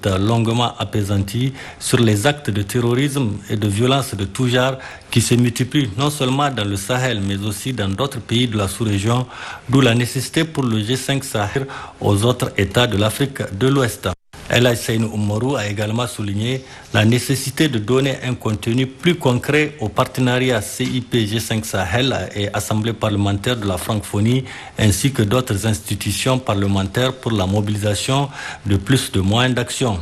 ensuite longuement apaisantie sur les actes de terrorisme et de violence de tout genre qui se multiplient non seulement dans le Sahel mais aussi dans d'autres pays de la sous-région, d'où la nécessité pour le G5 Sahel aux autres États de l'Afrique de l'Ouest. El Hadj Seynou Oumarou a également souligné la nécessité de donner un contenu plus concret au partenariat CIP G5 Sahel et Assemblée parlementaire de la francophonie ainsi que d'autres institutions parlementaires pour la mobilisation de plus de moyens d'action.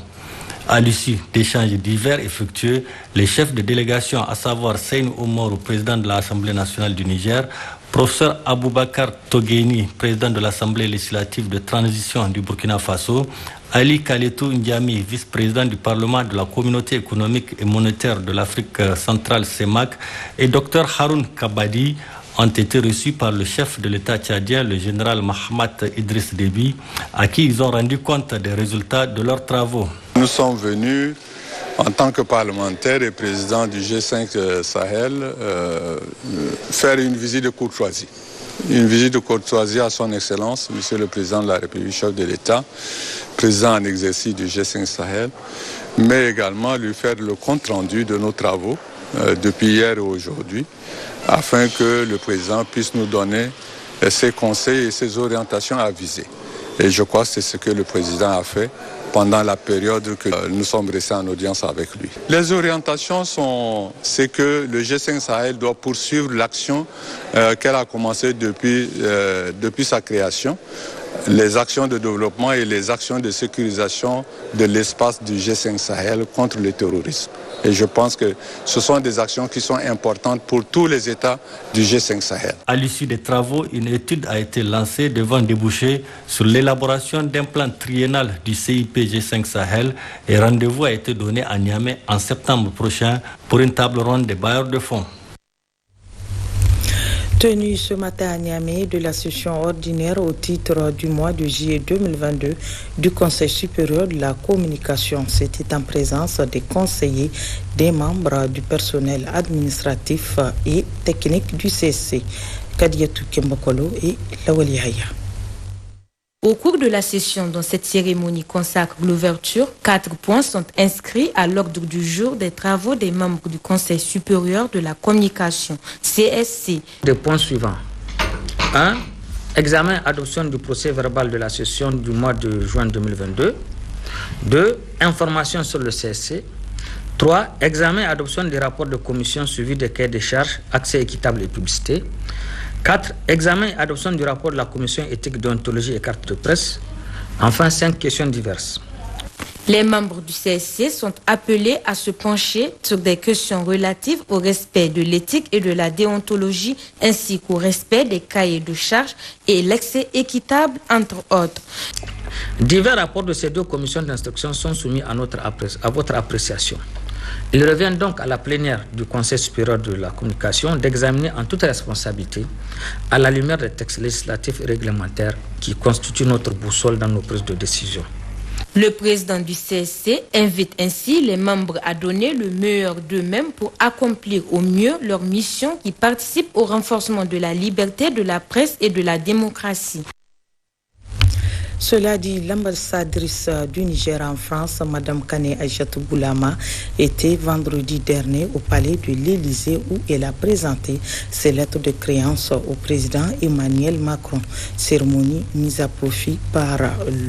À l'issue d'échanges divers effectués, les chefs de délégation, à savoir Seynou Oumarou, président de l'Assemblée nationale du Niger, professeur Aboubakar Togeni, président de l'Assemblée législative de transition du Burkina Faso, Ali Kaletou Ndiami, vice-président du Parlement de la Communauté économique et monétaire de l'Afrique centrale CEMAC, et Dr Haroun Kabadi ont été reçus par le chef de l'État tchadien, le général Mahamat Idriss Déby, à qui ils ont rendu compte des résultats de leurs travaux. Nous sommes venus en tant que parlementaire et président du G5 Sahel faire une visite de courtoisie. Une visite de courtoisie à son Excellence, Monsieur le Président de la République, chef de l'État, président en exercice du G5 Sahel, mais également lui faire le compte-rendu de nos travaux depuis hier et aujourd'hui, afin que le Président puisse nous donner ses conseils et ses orientations avisées. Et je crois que c'est ce que le Président a fait pendant la période que nous sommes restés en audience avec lui. Les orientations c'est que le G5 Sahel doit poursuivre l'action qu'elle a commencée depuis sa création, les actions de développement et les actions de sécurisation de l'espace du G5 Sahel contre le terrorisme. Et je pense que ce sont des actions qui sont importantes pour tous les États du G5 Sahel. À l'issue des travaux, une étude a été lancée devant déboucher sur l'élaboration d'un plan triennal du CIP G5 Sahel et rendez-vous a été donné à Niamey en septembre prochain pour une table ronde des bailleurs de fonds. Tenue ce matin à Niamey de la session ordinaire au titre du mois de juillet 2022 du Conseil supérieur de la communication. C'était en présence des conseillers, des membres du personnel administratif et technique du CSC. Kadiatou Kembokolo et Lawali Haya. Au cours de la session dont cette cérémonie consacre l'ouverture, 4 points sont inscrits à l'ordre du jour des travaux des membres du Conseil supérieur de la communication, CSC. Les points suivants. 1. Examen adoption du procès verbal de la session du mois de juin 2022. 2. Information sur le CSC. 3. Examen adoption des rapports de commission suivi des cahiers des charges, accès équitable et publicité. 4. Examen et adoption du rapport de la commission éthique, déontologie et carte de presse. Enfin, 5 questions diverses. Les membres du CSC sont appelés à se pencher sur des questions relatives au respect de l'éthique et de la déontologie, ainsi qu'au respect des cahiers de charges et l'accès équitable, entre autres. Divers rapports de ces 2 commissions d'instruction sont soumis à votre appréciation. Il revient donc à la plénière du Conseil supérieur de la communication d'examiner en toute responsabilité, à la lumière des textes législatifs et réglementaires qui constituent notre boussole dans nos prises de décision. Le président du CSC invite ainsi les membres à donner le meilleur d'eux-mêmes pour accomplir au mieux leur mission qui participe au renforcement de la liberté de la presse et de la démocratie. Cela dit, l'ambassadrice du Niger en France, Mme Kane Aïchatou Boulama, était vendredi dernier au palais de l'Élysée où elle a présenté ses lettres de créance au président Emmanuel Macron. Cérémonie mise à profit par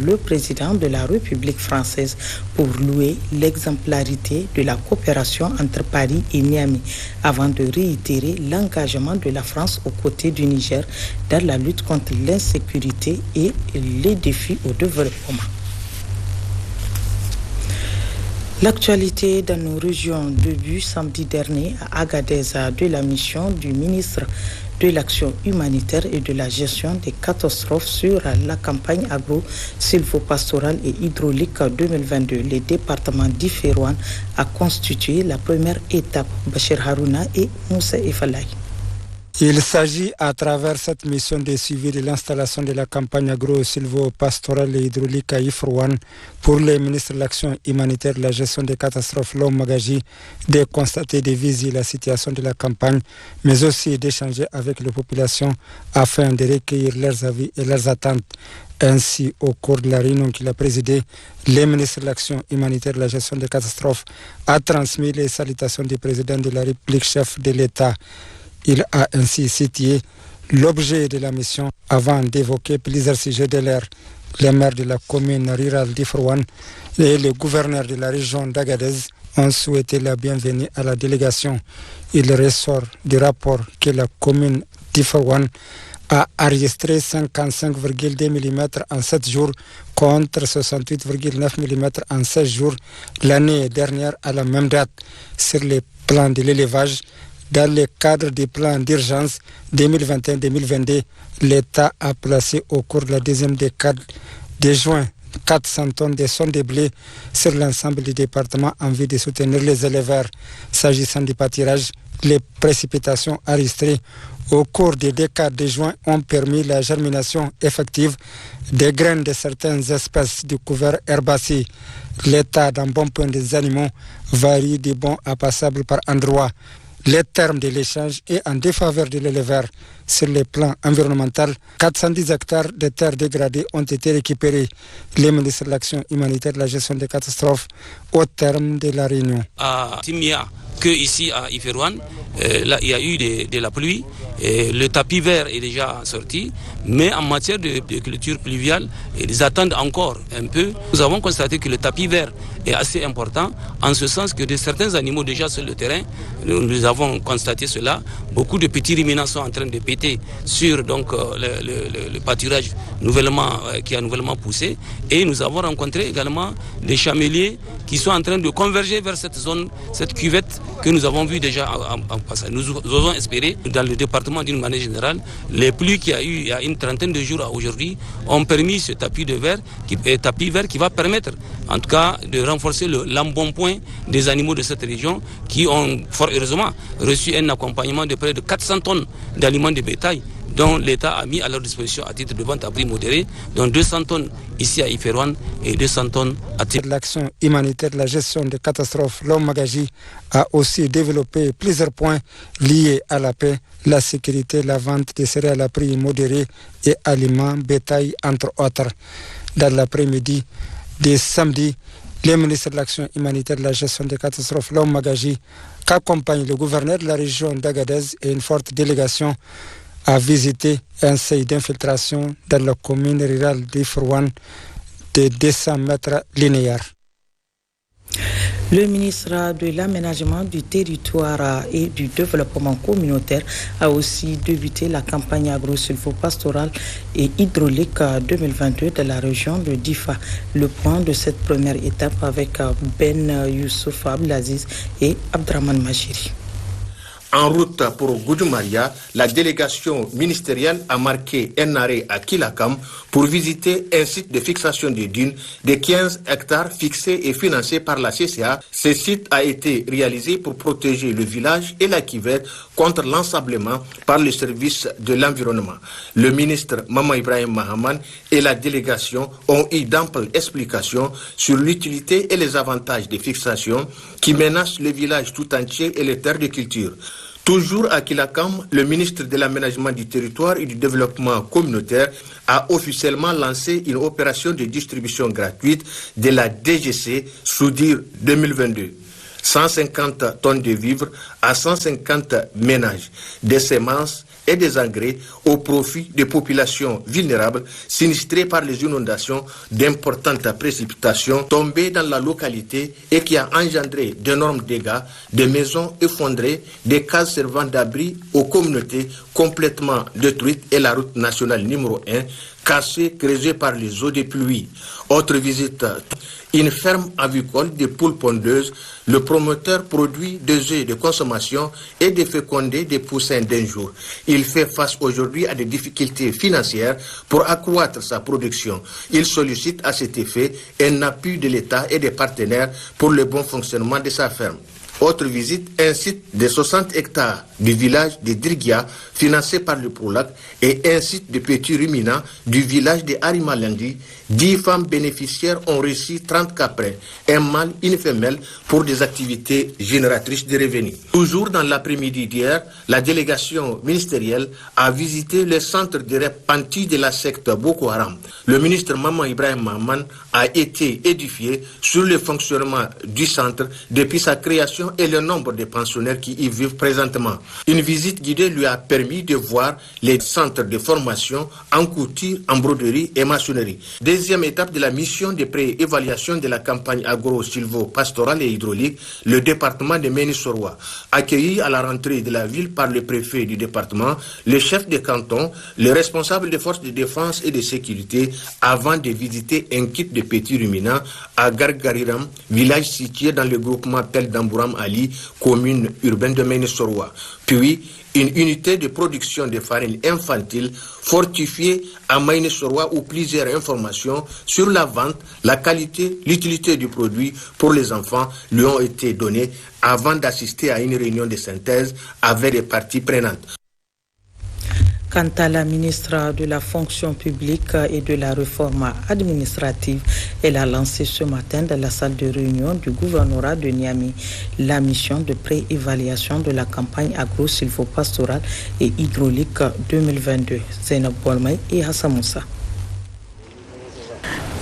le président de la République française pour louer l'exemplarité de la coopération entre Paris et Niamey, avant de réitérer l'engagement de la France aux côtés du Niger dans la lutte contre l'insécurité et les défis au développement. L'actualité dans nos régions. Début samedi dernier à Agadez de la mission du ministre de l'Action humanitaire et de la gestion des catastrophes sur la campagne agro-sylvopastorale et hydraulique 2022. Le département d'Iférouane a constitué la première étape. Bachir Harouna et Moussa Efalay. 4 Il s'agit à travers cette mission de suivi de l'installation de la campagne agro-silvo-pastorale et hydraulique à Ifrouane pour les ministres de l'Action humanitaire de la gestion des catastrophes Lom-Magaji de constater et de viser la situation de la campagne, mais aussi d'échanger avec les populations afin de recueillir leurs avis et leurs attentes. Ainsi, au cours de la réunion qu'il a présidée, le ministre de l'Action humanitaire de la gestion des catastrophes a transmis les salutations du président de la République, chef de l'État. Il a ainsi cité l'objet de la mission avant d'évoquer plusieurs sujets de l'air. Les maires de la commune rurale d'Ifrouane et le gouverneur de la région d'Agadez ont souhaité la bienvenue à la délégation. Il ressort du rapport que la commune d'Ifrouane a enregistré 55,2 mm en 7 jours contre 68,9 mm en 16 jours l'année dernière à la même date. Sur les plans de l'élevage, dans le cadre du plan d'urgence 2021-2022, l'État a placé au cours de la deuxième décade de juin 400 tonnes de sondes de blé sur l'ensemble du département en vue de soutenir les éleveurs. S'agissant du pâturage, les précipitations enregistrées au cours des décades de juin ont permis la germination effective des graines de certaines espèces de couverts herbacés. L'état d'embonpoint des animaux varie de bon à passable par endroits. Les termes de l'échange est en défaveur de l'éleveur. Sur le plan environnemental, 410 hectares de terres dégradées ont été récupérés. Les ministres de l'Action humanitaire de la gestion des catastrophes au terme de la réunion. À Timia, que ici à Ifrouane, là il y a eu de la pluie. Le tapis vert est déjà sorti, mais en matière de culture pluviale, ils attendent encore un peu. Nous avons constaté que le tapis vert est assez important, en ce sens que de certains animaux déjà sur le terrain, nous avons constaté cela. Beaucoup de petits ruminants sont en train de péter sur donc, le pâturage qui a nouvellement poussé. Et nous avons rencontré également des chameliers qui sont en train de converger vers cette zone, cette cuvette que nous avons vue déjà en passant. Nous osons espérer, dans le département d'une manière générale, les pluies qu'il y a eu il y a une trentaine de jours à aujourd'hui ont permis ce tapis vert qui va permettre en tout cas de renforcer l'embonpoint des animaux de cette région qui ont fort heureusement reçu un accompagnement de près de 400 tonnes d'aliments de bétail dont l'État a mis à leur disposition à titre de vente à prix modéré, dont 200 tonnes ici à Ifrouane et 200 tonnes à titre. L'Action humanitaire de la gestion des catastrophes Lom-Magaji a aussi développé plusieurs points liés à la paix, la sécurité, la vente des céréales à prix modéré et aliments, bétail, entre autres. Dans l'après-midi de samedi, le ministre de l'Action humanitaire de la gestion des catastrophes Lom-Magaji, qu'accompagne le gouverneur de la région d'Agadez et une forte délégation, a visité un seuil d'infiltration dans la commune rurale d'Ifrouane de 200 mètres linéaires. Le ministre de l'Aménagement du territoire et du développement communautaire a aussi débuté la campagne agro-silvo-pastorale et hydraulique 2022 de la région de Difa. Le point de cette première étape avec Ben Youssouf Abdelaziz et Abdraman Machiri. En route pour Goudjoumaria, la délégation ministérielle a marqué un arrêt à Kilakam pour visiter un site de fixation des dunes de 15 hectares fixé et financé par la CCA. Ce site a été réalisé pour protéger le village et la cuvette contre l'ensablement par le service de l'environnement. Le ministre Maman Ibrahim Mahaman et la délégation ont eu d'amples explications sur l'utilité et les avantages des fixations qui menacent le village tout entier et les terres de culture. Toujours à Kilakam, le ministre de l'Aménagement du territoire et du développement communautaire a officiellement lancé une opération de distribution gratuite de la DGC Soudir 2022. 150 tonnes de vivres à 150 ménages, des semences et des engrais au profit des populations vulnérables sinistrées par les inondations d'importantes précipitations tombées dans la localité et qui a engendré d'énormes dégâts, des maisons effondrées, des cases servant d'abri aux communautés complètement détruites et la route nationale numéro 1 cassée, creusée par les eaux des pluies. Autre visite, une ferme avicole de poules pondeuses. Le promoteur produit des œufs de consommation et des fécondés des poussins d'un jour. Il fait face aujourd'hui à des difficultés financières pour accroître sa production. Il sollicite à cet effet un appui de l'État et des partenaires pour le bon fonctionnement de sa ferme. Autre visite, un site de 60 hectares du village de Dirgia, financé par le PROLAC, et un site de petits ruminants du village de Arimalandi. 10 femmes bénéficiaires ont reçu 30 caprins, un mâle, une femelle, pour des activités génératrices de revenus. Toujours dans l'après-midi d'hier, la délégation ministérielle a visité le centre de repenti de la secte Boko Haram. Le ministre Maman Ibrahim Maman a été édifié sur le fonctionnement du centre depuis sa création et le nombre de pensionnaires qui y vivent présentement. Une visite guidée lui a permis de voir les centres de formation en couture, en broderie et maçonnerie. Deuxième étape de la mission de pré-évaluation de la campagne agro-silvo-pastorale et hydraulique, le département de Méni-Soroa. Accueilli à la rentrée de la ville par le préfet du département, le chef de canton, le responsable des forces de défense et de sécurité, avant de visiter un kit de petits ruminants à Gargariram, village situé dans le groupement Tel Dambouram Ali, commune urbaine de Méni-Soroa. Puis, une unité de production de farine infantile fortifiée à Méni-Soroa où plusieurs informations sur la vente, la qualité, l'utilité du produit pour les enfants lui ont été données avant d'assister à une réunion de synthèse avec les parties prenantes. Quant à la ministre de la fonction publique et de la réforme administrative, elle a lancé ce matin dans la salle de réunion du gouvernorat de Niamey la mission de pré-évaluation de la campagne agro-silvopastorale et hydraulique 2022. Zainab Bolmay et Hassan Moussa.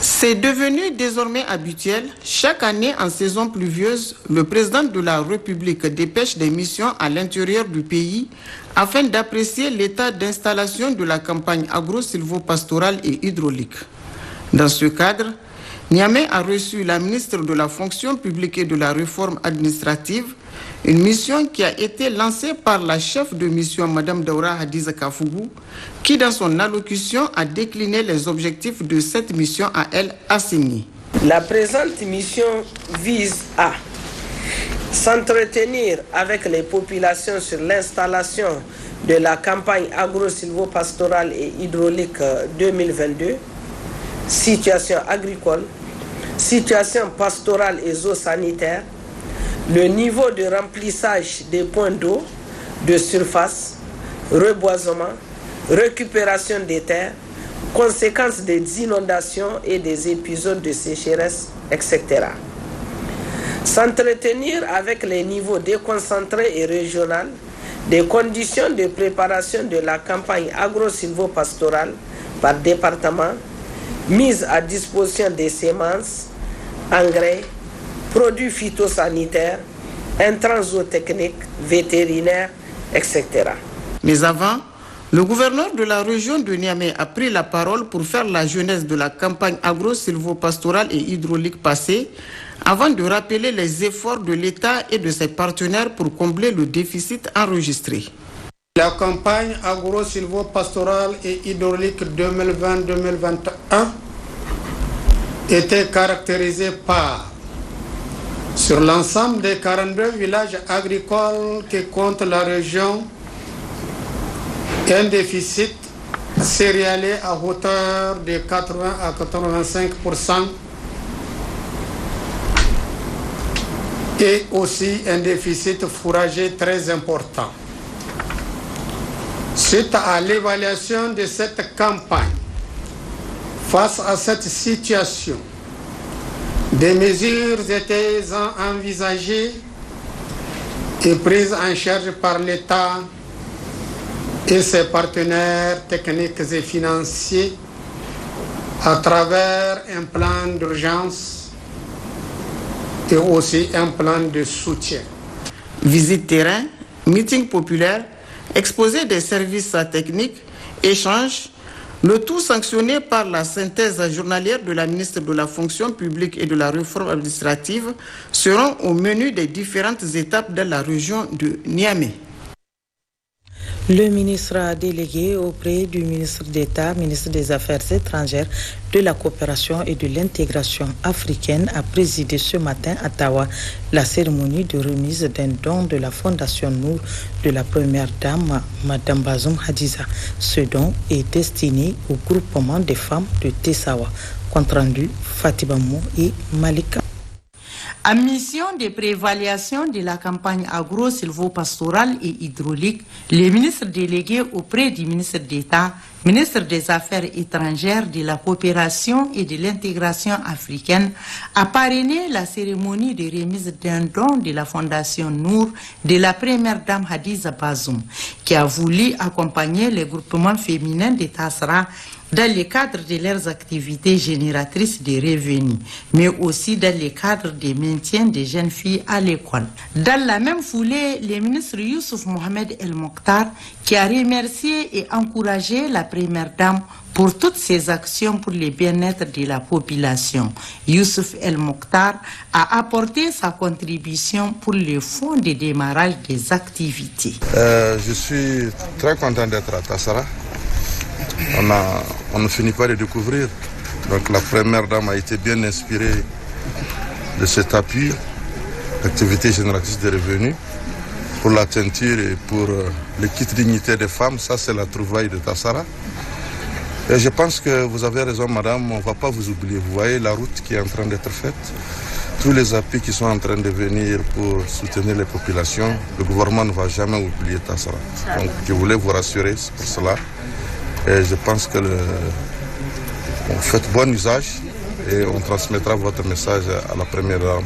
C'est devenu désormais habituel. Chaque année, en saison pluvieuse, le président de la République dépêche des missions à l'intérieur du pays afin d'apprécier l'état d'installation de la campagne agro-silvopastorale et hydraulique. Dans ce cadre, Niamey a reçu la ministre de la fonction publique et de la réforme administrative, une mission qui a été lancée par la chef de mission, Mme Daoura Hadiza Kafougou, qui dans son allocution a décliné les objectifs de cette mission à elle assignée. La présente mission vise à s'entretenir avec les populations sur l'installation de la campagne agro-silvopastorale et hydraulique 2022, situation agricole, situation pastorale et zoosanitaire, le niveau de remplissage des points d'eau, de surface, reboisement, récupération des terres, conséquences des inondations et des épisodes de sécheresse, etc. S'entretenir avec les niveaux déconcentrés et régionaux des conditions de préparation de la campagne agro-silvopastorale par département, mise à disposition des semences, engrais, produits phytosanitaires, intrants zootechniques, vétérinaires, etc. Mais avant, le gouverneur de la région de Niamey a pris la parole pour faire la genèse de la campagne agro-silvopastorale et hydraulique passée, avant de rappeler les efforts de l'État et de ses partenaires pour combler le déficit enregistré. La campagne agro-silvopastorale et hydraulique 2020-2021 était caractérisée par, sur l'ensemble des 42 villages agricoles que compte la région, un déficit céréalier à hauteur de 80 à 85% et aussi un déficit fourrager très important. Suite à l'évaluation de cette campagne, face à cette situation, des mesures étaient envisagées et prises en charge par l'État et ses partenaires techniques et financiers à travers un plan d'urgence et aussi un plan de soutien. Visite terrain, meeting populaire, exposé des services techniques, échanges, le tout sanctionné par la synthèse journalière de la ministre de la fonction publique et de la réforme administrative, seront au menu des différentes étapes de la région de Niamey. Le ministre délégué auprès du ministre d'État, ministre des Affaires étrangères, de la coopération et de l'intégration africaine a présidé ce matin à Tawa la cérémonie de remise d'un don de la Fondation Nour de la première dame, Mme Bazoum Hadiza. Ce don est destiné au groupement des femmes de Tessawa. Compte rendu, Fatima Mou et Malika. En mission de préévaluation de la campagne agro-silvopastorale et hydraulique, le ministre délégué auprès du ministre d'État, ministre des Affaires étrangères, de la coopération et de l'intégration africaine, a parrainé la cérémonie de remise d'un don de la Fondation Nour de la première dame Hadiza Bazoum, qui a voulu accompagner les groupements féminins de Tassara dans le cadre de leurs activités génératrices de revenus, mais aussi dans le cadre du maintien des jeunes filles à l'école. Dans la même foulée, le ministre Youssouf Mohamed El Mokhtar, qui a remercié et encouragé la première dame pour toutes ses actions pour le bien-être de la population. Youssouf El Mokhtar a apporté sa contribution pour le fonds de démarrage des activités. Je suis très content d'être à Tassara. On ne finit pas de découvrir. Donc la première dame a été bien inspirée de cet appui, l'activité génératrice de revenus, pour la teinture et pour le kit dignité des femmes. Ça, c'est la trouvaille de Tassara. Et je pense que vous avez raison, madame, on ne va pas vous oublier. Vous voyez la route qui est en train d'être faite, tous les appuis qui sont en train de venir pour soutenir les populations. Le gouvernement ne va jamais oublier Tassara. Donc je voulais vous rassurer pour cela. Et je pense que on fait bon usage et on transmettra votre message à la première dame.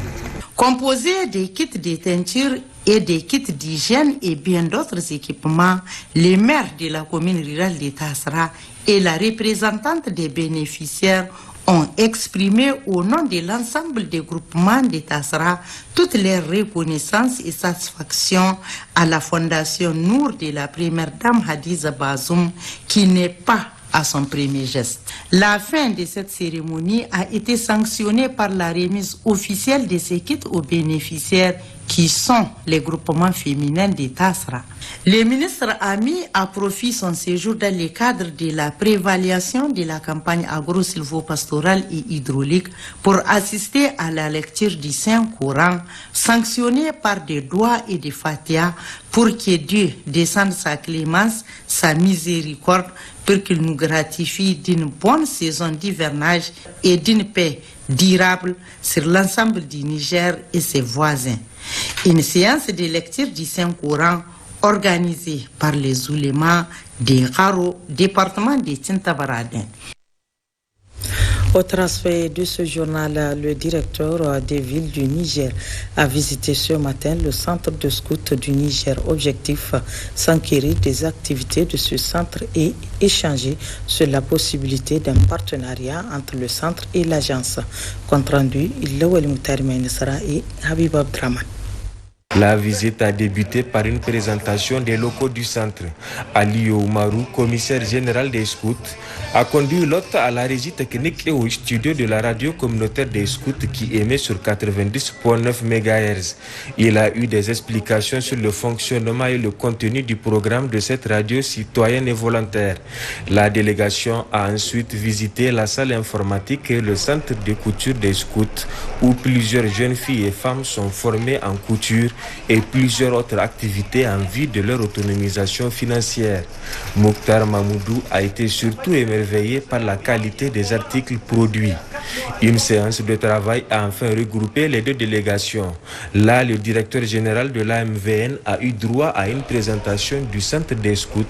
Composé des kits de teinture et des kits d'hygiène et bien d'autres équipements, les maires de la commune rurale de Tassara et la représentante des bénéficiaires ont exprimé au nom de l'ensemble des groupements de Tassara toutes leurs reconnaissances et satisfactions à la Fondation Nour de la première dame Hadiza Bazoum, qui n'est pas à son premier geste. La fin de cette cérémonie a été sanctionnée par la remise officielle de ces kits aux bénéficiaires qui sont les groupements féminins de Tassara. Le ministre a mis à profit son séjour dans le cadre de la préévaluation de la campagne agro-silvopastorale et hydraulique pour assister à la lecture du Saint-Coran, sanctionné par des doigts et des fatiha, pour que Dieu descende sa clémence, sa miséricorde, pour qu'il nous gratifie d'une bonne saison d'hivernage et d'une paix durable sur l'ensemble du Niger et ses voisins. Une séance de lecture du Saint-Coran organisée par les oulémas de Garo, département de Tintabaradin. Au transfert de ce journal, le directeur des villes du Niger a visité ce matin le centre de scout du Niger. Objectif, s'enquérir des activités de ce centre et échanger sur la possibilité d'un partenariat entre le centre et l'agence. Compte rendu, Lawali Moutarima Nessara et Habib Abdraman. La visite a débuté par une présentation des locaux du centre. Ali Oumarou, commissaire général des scouts, a conduit l'hôte à la régie technique et au studio de la radio communautaire des scouts qui émet sur 90.9 MHz. Il a eu des explications sur le fonctionnement et le contenu du programme de cette radio citoyenne et volontaire. La délégation a ensuite visité la salle informatique et le centre de couture des scouts où plusieurs jeunes filles et femmes sont formées en couture et plusieurs autres activités en vue de leur autonomisation financière. Mokhtar Mamoudou a été surtout émerveillé par la qualité des articles produits. Une séance de travail a enfin regroupé les deux délégations. Là, le directeur général de l'AMVN a eu droit à une présentation du centre des scouts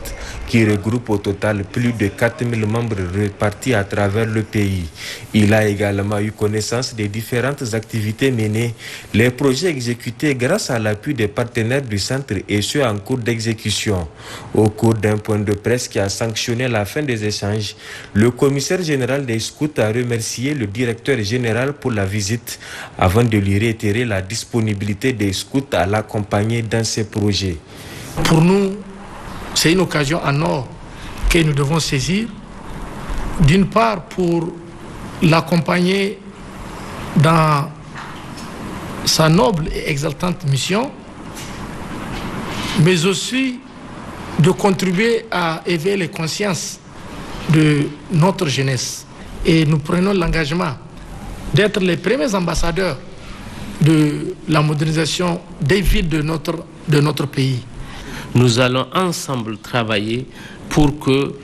qui regroupe au total plus de 4000 membres répartis à travers le pays. Il a également eu connaissance des différentes activités menées, les projets exécutés grâce à l'appui des partenaires du centre et ceux en cours d'exécution. Au cours d'un point de presse qui a sanctionné la fin des échanges, le commissaire général des scouts a remercié le directeur général pour la visite avant de lui réitérer la disponibilité des scouts à l'accompagner dans ses projets. Pour nous, c'est une occasion en or que nous devons saisir, d'une part pour l'accompagner dans sa noble et exaltante mission, mais aussi de contribuer à éveiller les consciences de notre jeunesse. Et nous prenons l'engagement d'être les premiers ambassadeurs de la modernisation des villes de notre pays. Nous allons ensemble travailler pour que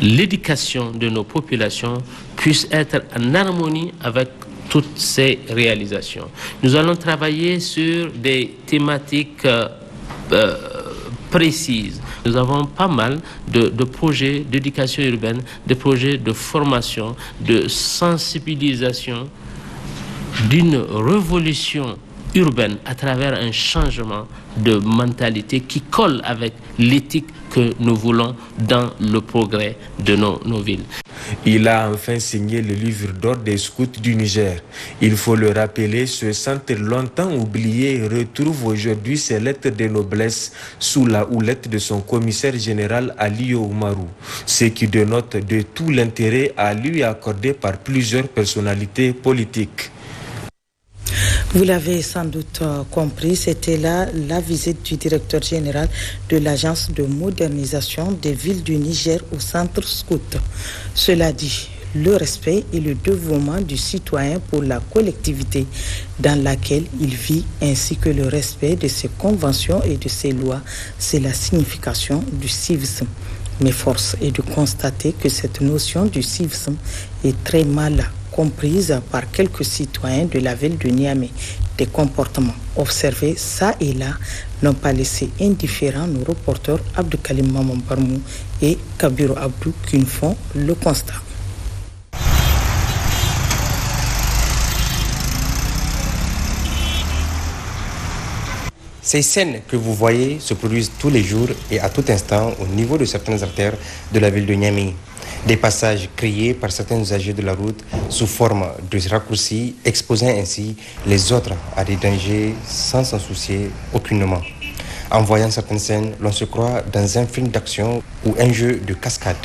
l'éducation de nos populations puisse être en harmonie avec toutes ces réalisations. Nous allons travailler sur des thématiques précises. Nous avons pas mal de projets d'éducation urbaine, de projets de formation, de sensibilisation, d'une révolution urbaine à travers un changement de mentalité qui colle avec l'éthique que nous voulons dans le progrès de nos villes. Il a enfin signé le livre d'or des scouts du Niger. Il faut le rappeler, ce centre longtemps oublié retrouve aujourd'hui ses lettres de noblesse sous la houlette de son commissaire général Aliyo Oumarou, ce qui dénote de tout l'intérêt à lui accordé par plusieurs personnalités politiques. Vous l'avez sans doute compris, c'était là la visite du directeur général de l'Agence de modernisation des villes du Niger au centre scout. Cela dit, le respect et le dévouement du citoyen pour la collectivité dans laquelle il vit, ainsi que le respect de ses conventions et de ses lois, c'est la signification du civisme. Mais force est de constater que cette notion du civisme est très mal comprise par quelques citoyens de la ville de Niamey. Des comportements observés ça et là n'ont pas laissé indifférents nos reporters Abdoukalim Maman Barmou et Kabiru Abdou qui nous font le constat. Ces scènes que vous voyez se produisent tous les jours et à tout instant au niveau de certaines artères de la ville de Niamey. Des passages créés par certains usagers de la route sous forme de raccourcis, exposant ainsi les autres à des dangers sans s'en soucier aucunement. En voyant certaines scènes, l'on se croit dans un film d'action ou un jeu de cascade.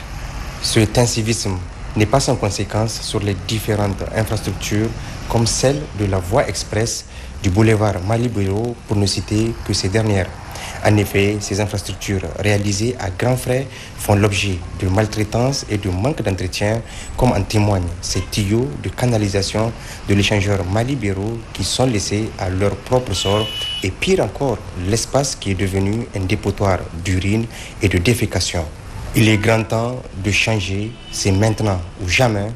Cet incivisme n'est pas sans conséquence sur les différentes infrastructures comme celle de la voie express du boulevard Malibéro pour ne citer que ces dernières. En effet, ces infrastructures réalisées à grands frais font l'objet de maltraitance et de manque d'entretien, comme en témoignent ces tuyaux de canalisation de l'échangeur Malibéro qui sont laissés à leur propre sort, et pire encore, l'espace qui est devenu un dépotoir d'urine et de défécation. Il est grand temps de changer, c'est maintenant ou jamais.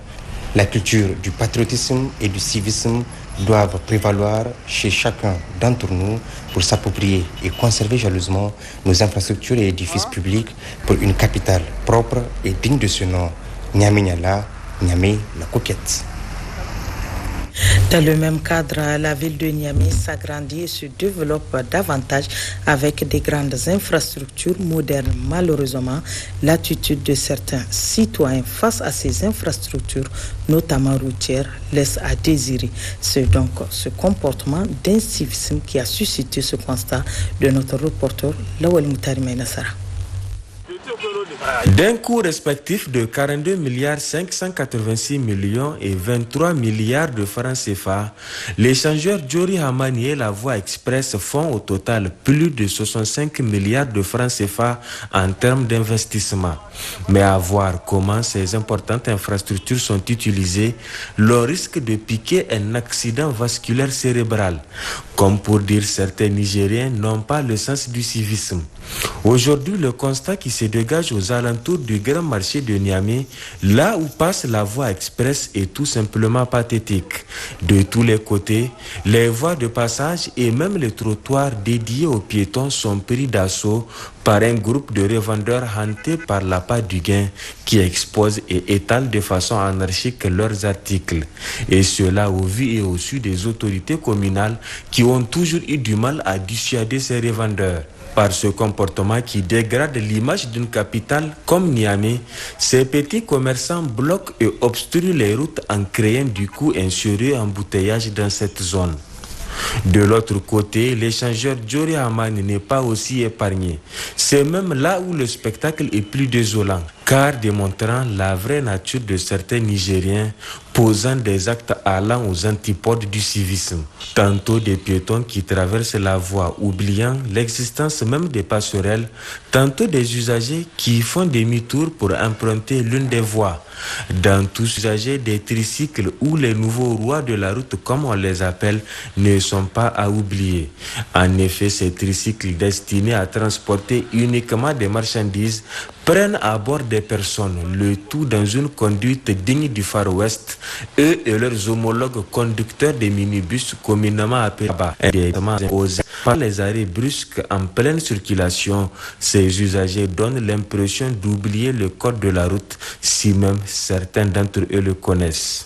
La culture du patriotisme et du civisme doivent prévaloir chez chacun d'entre nous pour s'approprier et conserver jalousement nos infrastructures et édifices publics pour une capitale propre et digne de ce nom. Niamey Niala, Niamey la coquette. Dans le même cadre, la ville de Niamey s'agrandit et se développe davantage avec des grandes infrastructures modernes. Malheureusement, l'attitude de certains citoyens face à ces infrastructures, notamment routières, laisse à désirer. C'est donc ce comportement d'incivisme qui a suscité ce constat de notre reporter Lawal Moutari Maïnassara. D'un coût respectif de 42 milliards 586 millions et 23 milliards de francs CFA, l'échangeur Djori Hamani et la voie express font au total plus de 65 milliards de francs CFA en termes d'investissement. Mais à voir comment ces importantes infrastructures sont utilisées, le risque de piquer un accident vasculaire cérébral. Comme pour dire certains Nigériens n'ont pas le sens du civisme. Aujourd'hui, le constat qui se dégage aux alentours du grand marché de Niamey, là où passe la voie express, est tout simplement pathétique. De tous les côtés, les voies de passage et même les trottoirs dédiés aux piétons sont pris d'assaut par un groupe de revendeurs hantés par l'appât du gain qui exposent et étalent de façon anarchique leurs articles. Et cela au vu et au su des autorités communales qui ont toujours eu du mal à dissuader ces revendeurs. Par ce comportement qui dégrade l'image d'une capitale comme Niamey, ces petits commerçants bloquent et obstruent les routes en créant du coup un sérieux embouteillage dans cette zone. De l'autre côté, l'échangeur Djori Hamani n'est pas aussi épargné. C'est même là où le spectacle est plus désolant, car démontrant la vraie nature de certains Nigériens posant des actes allant aux antipodes du civisme. Tantôt des piétons qui traversent la voie, oubliant l'existence même des passerelles, tantôt des usagers qui font demi-tour pour emprunter l'une des voies. Dans tous usagers des tricycles ou les nouveaux rois de la route, comme on les appelle, ne sont pas à oublier. En effet, ces tricycles destinés à transporter uniquement des marchandises prennent à bord des personnes, le tout dans une conduite digne du Far West, eux et leurs homologues conducteurs des minibus communément appelés par les arrêts brusques en pleine circulation. Ces usagers donnent l'impression d'oublier le code de la route, si même certains d'entre eux le connaissent.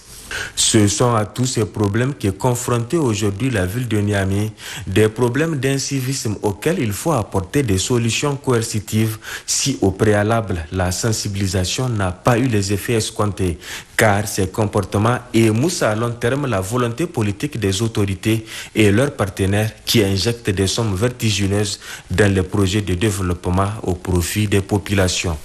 Ce sont à tous ces problèmes qu'est confrontée aujourd'hui la ville de Niamey, des problèmes d'incivisme auxquels il faut apporter des solutions coercitives si au préalable la sensibilisation n'a pas eu les effets escomptés, car ces comportements émoussent à long terme la volonté politique des autorités et leurs partenaires qui injectent des sommes vertigineuses dans les projets de développement au profit des populations.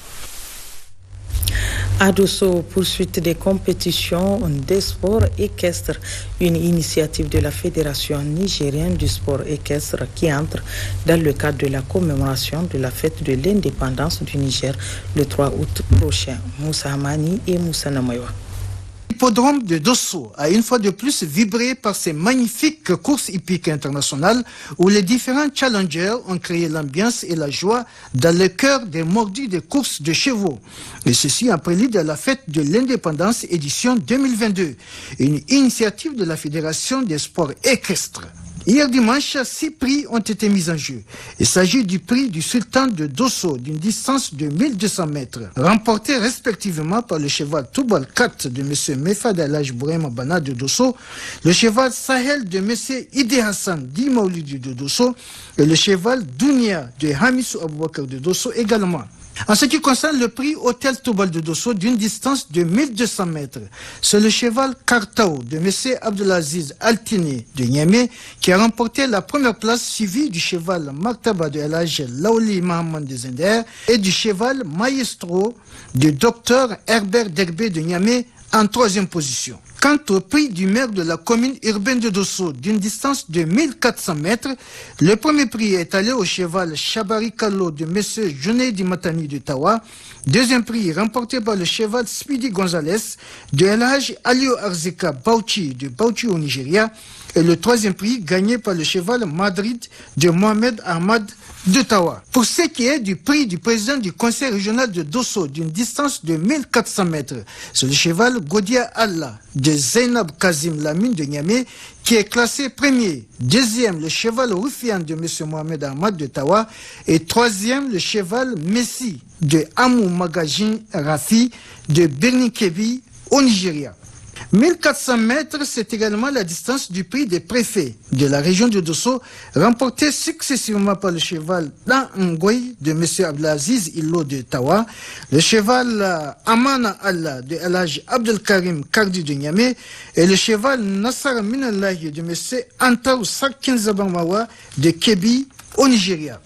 À Dosso, poursuite des compétitions des sports équestres, une initiative de la Fédération nigérienne du sport équestre qui entre dans le cadre de la commémoration de la fête de l'indépendance du Niger le 3 août prochain. Moussa Hamani et Moussa Namayoua. L'hippodrome de Dosso a une fois de plus vibré par ces magnifiques courses hippiques internationales où les différents challengers ont créé l'ambiance et la joie dans le cœur des mordus des courses de chevaux. Et ceci en prélude à la fête de l'indépendance édition 2022, une initiative de la Fédération des sports équestres. Hier dimanche, 6 prix ont été mis en jeu. Il s'agit du prix du sultan de Dosso d'une distance de 1200 mètres, remporté respectivement par le cheval Toubal 4 de M. Mefad Alhaj Bourema Bana de Dosso, le cheval Sahel de M. Ide Hassan Di Maulidi de Dosso et le cheval Dounia de Hamissou Aboubakar de Dosso également. En ce qui concerne le prix Hôtel Toubal de Dosso d'une distance de 1200 mètres, c'est le cheval Kartao de M. Abdelaziz Altini de Niamey qui a remporté la première place, suivi du cheval Maktaba de Elhaj Laouli Mahamad de Zender et du cheval Maestro du docteur Herbert Derbe de Niamey en 3e position. Quant au prix du maire de la commune urbaine de Dosso d'une distance de 1400 mètres, le premier prix est allé au cheval Chabari Kallo de M. Junaidi Matani de Tawa. Deuxième prix remporté par le cheval Speedy Gonzalez de Elhaj Alio Arzika Bauchi de Bauchi au Nigeria. Et le troisième prix gagné par le cheval Madrid de Mohamed Ahmad de Tawa. Pour ce qui est du prix du président du conseil régional de Dosso d'une distance de 1400 mètres, c'est le cheval Godia Allah de Zainab Kazim Lamine de Niamey qui est classé premier. Deuxième, le cheval Rufian de M. Mohamed Ahmad de Tawa. Et troisième, le cheval Messi de Amou Magajin Rafi de Birnikebi au Nigeria. 1400 mètres, c'est également la distance du prix des préfets de la région de Dosso, remporté successivement par le cheval Dan Ngoy de M. Abdelaziz Illo de Tawa, le cheval Amana Allah de Elhaj Abdelkarim Kardi de Niamey et le cheval Nassar Minallahi de M. Antaou Sakinzabamawa de Kebi au Nigeria.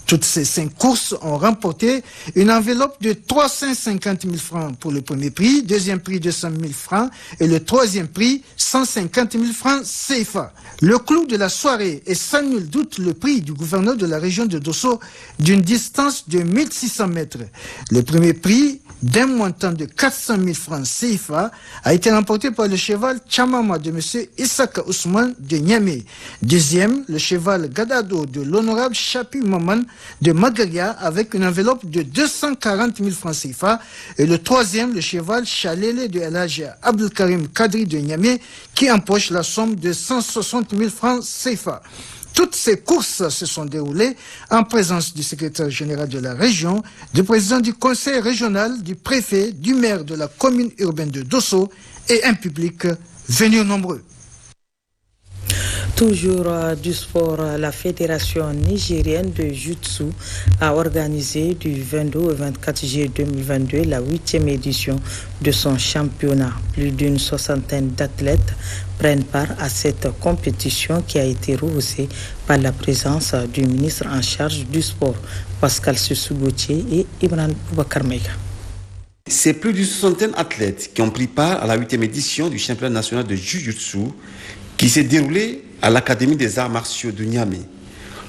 Toutes ces 5 courses ont remporté une enveloppe de 350 000 francs pour le premier prix, deuxième prix 200 000 francs et le troisième prix 150 000 francs CFA. Le clou de la soirée est sans nul doute le prix du gouverneur de la région de Dosso d'une distance de 1600 mètres. Le premier prix d'un montant de 400 000 francs CFA a été remporté par le cheval Chamama de M. Issaka Ousmane de Niamey. Deuxième, le cheval Gadado de l'honorable Chapi Maman de Magaria avec une enveloppe de 240 000 francs CFA. Et le troisième, le cheval Chalele de Elhaj Abdelkarim Kadri de Niamey qui empoche la somme de 160 000 francs CFA. Toutes ces courses se sont déroulées en présence du secrétaire général de la région, du président du conseil régional, du préfet, du maire de la commune urbaine de Dosso et un public venu nombreux. Toujours du sport, la Fédération nigérienne de Jiu-Jitsu a organisé du 22 au 24 juillet 2022 la 8e édition de son championnat. Plus d'une soixantaine d'athlètes prennent part à cette compétition qui a été rehaussée par la présence du ministre en charge du sport, Pascal Susu-Gauthier et Imran Boubacar Mega. C'est plus d'une soixantaine d'athlètes qui ont pris part à la 8e édition du championnat national de Jiu-Jitsu qui s'est déroulé à l'Académie des arts martiaux de Niamey.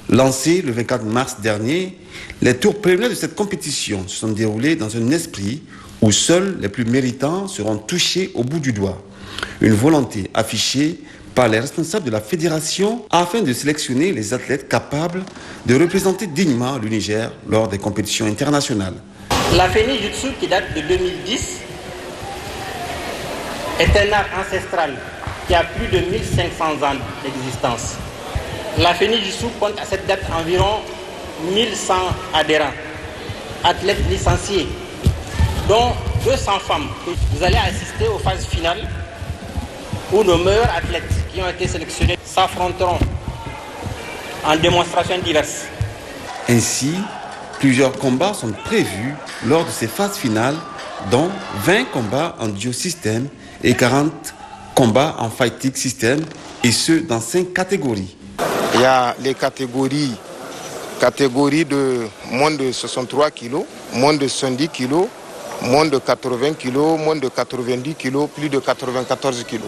Lancé le 24 mars dernier, les tours préliminaires de cette compétition se sont déroulés dans un esprit où seuls les plus méritants seront touchés au bout du doigt. Une volonté affichée par les responsables de la fédération afin de sélectionner les athlètes capables de représenter dignement le Niger lors des compétitions internationales. La FENI Jiu-Jitsu qui date de 2010 est un art ancestral qui a plus de 1500 ans d'existence. La FENIJUTSU compte à cette date environ 1100 adhérents, athlètes licenciés, dont 200 femmes. Vous allez assister aux phases finales où nos meilleurs athlètes qui ont été sélectionnés s'affronteront en démonstrations diverses. Ainsi, plusieurs combats sont prévus lors de ces phases finales, dont 20 combats en duo système et 40 combats en fighting system, et ce dans 5 catégories. Il y a les catégories de moins de 63 kg, moins de 70 kg, moins de 80 kg, moins de 90 kg, plus de 94 kg.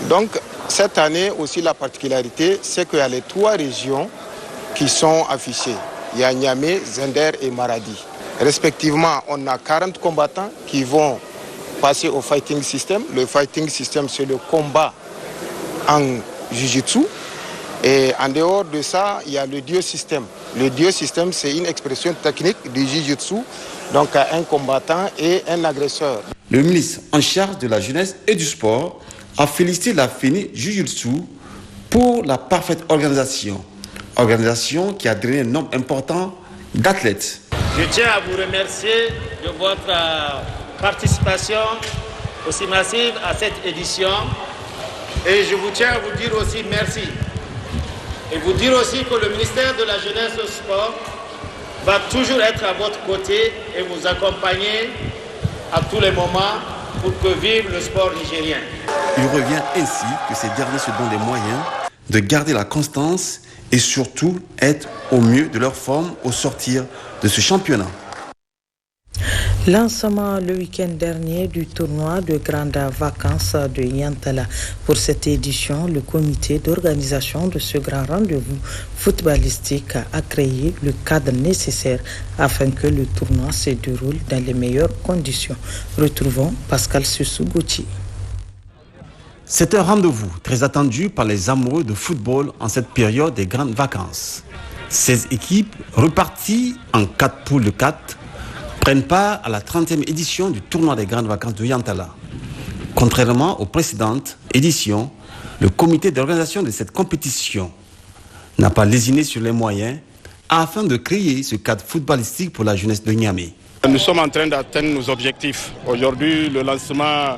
Donc cette année aussi la particularité, c'est qu'il y a les 3 régions qui sont affichées. Il y a Niamey, Zender et Maradi. Respectivement, on a 40 combattants qui vont passer au fighting system. Le fighting system, c'est le combat en jiu-jitsu. Et en dehors de ça, il y a le duo system. Le duo system, c'est une expression technique du jiu-jitsu, donc un combattant et un agresseur. Le ministre en charge de la jeunesse et du sport a félicité la FENIJUTSU pour la parfaite organisation qui a drainé un nombre important d'athlètes. Je tiens à vous remercier de votre participation aussi massive à cette édition. Et je vous tiens à vous dire aussi merci. Et vous dire aussi que le ministère de la Jeunesse et du Sport va toujours être à votre côté et vous accompagner à tous les moments pour que vive le sport nigérien. Il revient ainsi que ces derniers se donnent les moyens de garder la constance et surtout être au mieux de leur forme au sortir de ce championnat. Lancement le week-end dernier du tournoi de grandes vacances de Yantala. Pour cette édition, le comité d'organisation de ce grand rendez-vous footballistique a créé le cadre nécessaire afin que le tournoi se déroule dans les meilleures conditions. Retrouvons Pascal Susu-Gouti. C'est un rendez-vous très attendu par les amoureux de football en cette période des grandes vacances. 16 équipes reparties en 4 poules de 4 prennent part à la 30e édition du tournoi des grandes vacances de Yantala. Contrairement aux précédentes éditions, le comité d'organisation de cette compétition n'a pas lésiné sur les moyens afin de créer ce cadre footballistique pour la jeunesse de Niamey. Nous sommes en train d'atteindre nos objectifs. Aujourd'hui, le lancement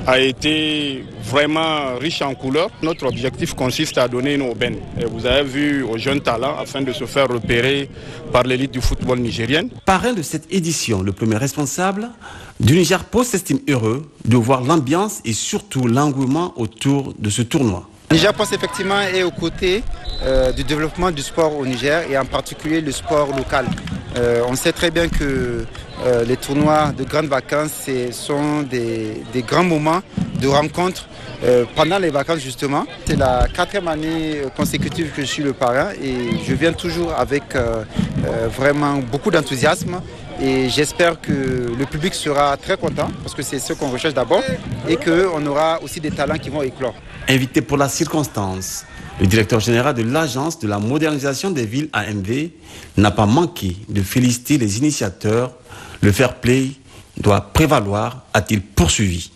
a été vraiment riche en couleurs. Notre objectif consiste à donner une aubaine. Et vous avez vu aux jeunes talents afin de se faire repérer par l'élite du football nigérien. Parrain de cette édition, le premier responsable du Niger Post s'estime heureux de voir l'ambiance et surtout l'engouement autour de ce tournoi. Niger Post effectivement est aux côtés du développement du sport au Niger et en particulier le sport local. On sait très bien que les tournois de grandes vacances sont des grands moments de rencontre pendant les vacances justement. C'est la 4e année consécutive que je suis le parrain et je viens toujours avec vraiment beaucoup d'enthousiasme. Et j'espère que le public sera très content parce que c'est ce qu'on recherche d'abord et qu'on aura aussi des talents qui vont éclore. Invité pour la circonstance, le directeur général de l'Agence de la modernisation des villes AMV n'a pas manqué de féliciter les initiateurs. Le fair play doit prévaloir, a-t-il poursuivi.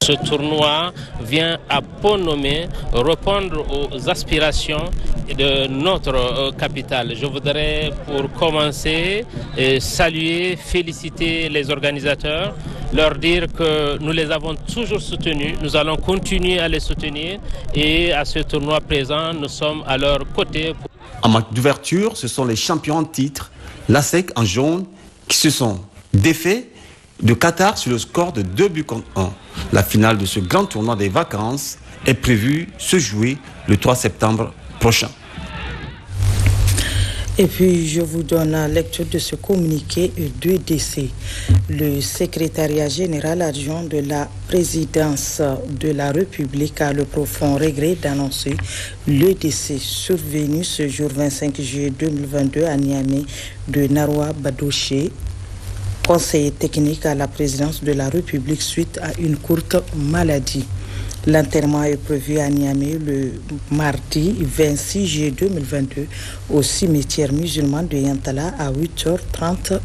Ce tournoi vient à bon nommé répondre aux aspirations de notre capitale. Je voudrais pour commencer saluer, féliciter les organisateurs, leur dire que nous les avons toujours soutenus, nous allons continuer à les soutenir et à ce tournoi présent, nous sommes à leur côté. En match d'ouverture, ce sont les champions en titre, l'ASEC en jaune, qui se sont défaits de Qatar sur le score de 2-1. La finale de ce grand tournoi des vacances est prévue se jouer le 3 septembre prochain. Et puis, je vous donne la lecture de ce communiqué et 2 décès. Le secrétariat général adjoint de la présidence de la République a le profond regret d'annoncer le décès survenu ce jour 25 juillet 2022 à Niamey de Narwa Badoché, conseiller technique à la présidence de la République suite à une courte maladie. L'enterrement est prévu à Niamey le mardi 26 juillet 2022 au cimetière musulman de Yantala à 8h30.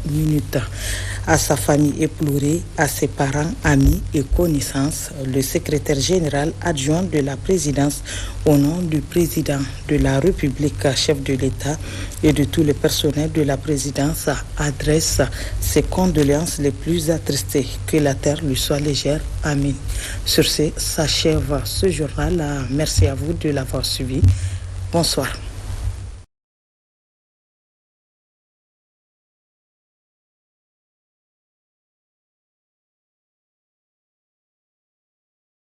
À sa famille éplorée, à ses parents, amis et connaissances, le secrétaire général adjoint de la présidence au nom du président de la République, chef de l'État et de tous les personnels de la présidence adresse ses condoléances les plus attristées. Que la terre lui soit légère. Amin. Sur ce, s'achève ce journal. Merci à vous de l'avoir suivi. Bonsoir.